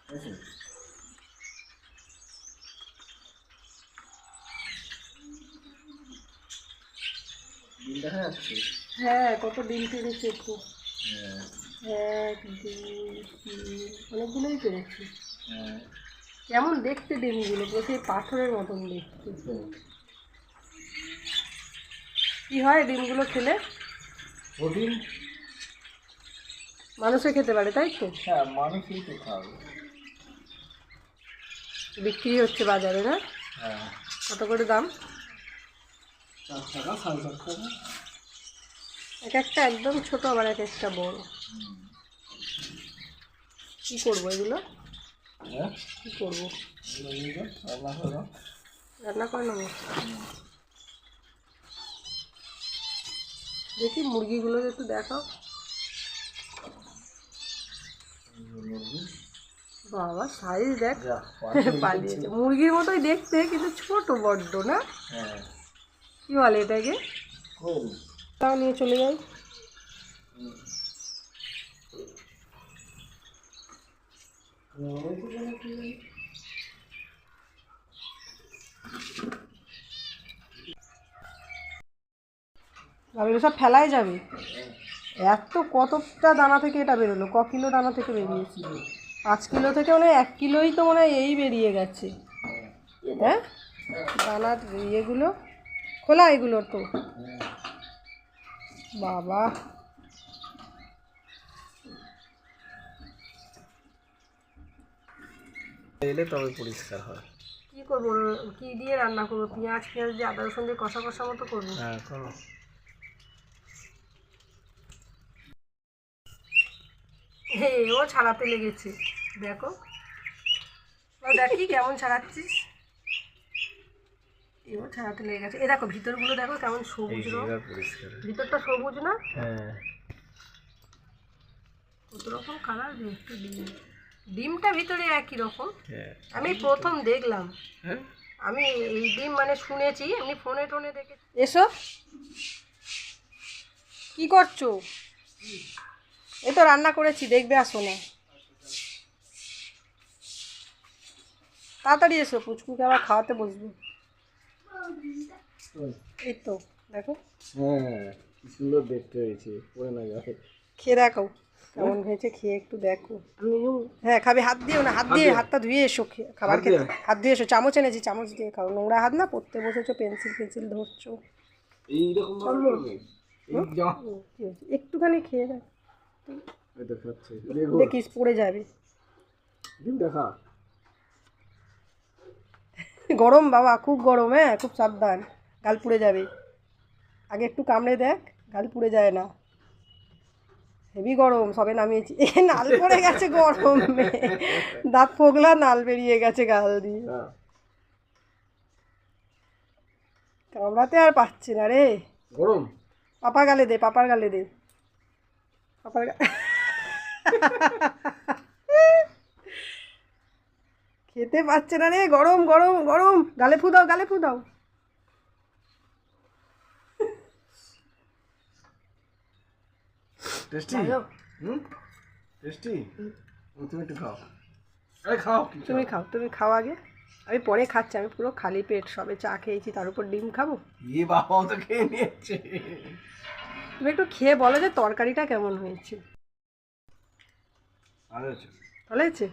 ডিম দেখা যাচ্ছে? হ্যাঁ, কত ডিম পেরেছে একটু। এক, দুই, তিন, অনেকগুলোই পেরেছি। কেমন দেখতে ডিমগুলো, সেই পাথরের মতন দেখতে। কি হয় ডিমগুলো খেলে? প্রোটিন। মানুষে খেতে পারে, তাই তো? হ্যাঁ, মানুষই তো খাবে। বিক্রি হচ্ছে বাজারে, না? হ্যাঁ। কত করে দাম? 4 টাকা, 4.5 টাকা। এক একটা একদম ছোট, আবার এক একটা বড়। কি করবো এগুলো? হ্যাঁ, কি করবো? রান্না করে নেবো। দেখি মুরগিগুলো একটু দেখাও। বাবা সাইজ দেখ, পালিয়েছে। মুরগির মতোই দেখতে, কিন্তু ছোট বড্ড, না? কি বলে এটাকে? তাও নিয়ে চলে যাই। এগুলো সব ফেলাই যাবে? এত কতটা দানা থেকে এটা বেরোলো? ক কিলো দানা থেকে বেরিয়েছে? 5 কিলো থেকে মানে 1 কিলোই তো মনে হয় এই বেরিয়ে গেছে। হ্যাঁ, দানার ইয়েগুলো খোলা, এগুলো তো। বাবা, এলে তবে পরিষ্কার হয়। কি করবো? কি দিয়ে রান্না করবো? পেঁয়াজ দিয়ে আদা রসুন দিয়ে কষা কষা মতো করবো। হ্যাঁ, করো। ও ছাড়াতে লেগেছে, দেখো। দেখি কেমন ছাড়াচ্ছিস। এও ছাড়াতে লেগে গেছে। দেখো ভিতরগুলো দেখো কেমন সবুজ রঙ। ভিতরটা সবুজ, না? হ্যাঁ, কত রকম কালার। একটু ডিমটা ভিতরে একই রকম। আমি প্রথম দেখলাম। আমি এই ডিম মানে শুনেছি, এমনি ফোনে টোনে দেখে। এসো, কি করছো? এই তো রান্না করেছি, দেখবে, আসো না। তাড়াতাড়ি এসো, পুচকুকে আবার খাওয়াতে বসবো। এই তো দেখো। হ্যাঁ, কি সুন্দর দেখতে হয়েছে। পড়ে না যাবে। খেয়ে দেখো কেমন হয়েছে, খেয়ে একটু দেখো। হ্যাঁ, খাবে? হাত দিও না, হাত দিয়ে, হাতটা ধুয়ে এসো। খাবার খেতে হাত দিয়ে এসো। চামচ এনেছি, চামচ দিয়ে খাও। নোংরা হাত না, পড়তে বসেছো, পেন্সিল ধরছো। একটুখানি খেয়ে দেখ, দেখিস পড়ে যাবে। গরম বাবা, খুব গরম। হ্যাঁ, খুব সাবধান, গাল পুড়ে যাবে। আগে একটু কামড়ে দেখ, গাল পুড়ে যায় না। হেভি গরম, সবে নামিয়েছি। নাল পড়ে গেছে গরমে, দাঁত ফোগলা, নাল বেরিয়ে গেছে গাল দিয়ে। কামড়াতে আর পাচ্ছি না রে। গরম। পাপার গালে দে, পাপার গালে দে, পাপার খেতে পাচ্ছে না রে, গরম গরম গরম। গালে ফু দাও, গালে ফু দাও। টেস্টি? টেস্টি? তুমি একটু খাও। আরে খাও। তুমি খাও, তুমি খাও আগে। আমি পরে খাচ্ছি, আমি পুরো খালি পেট, সবে চা খেয়েছি, তার উপর ডিম খাবো। বাবাও তো খেয়ে নিয়েছে। তুমি একটু খেয়ে বলো যে তরকারিটা কেমন হয়েছে। ভালো হয়েছে। ভালো হয়েছে?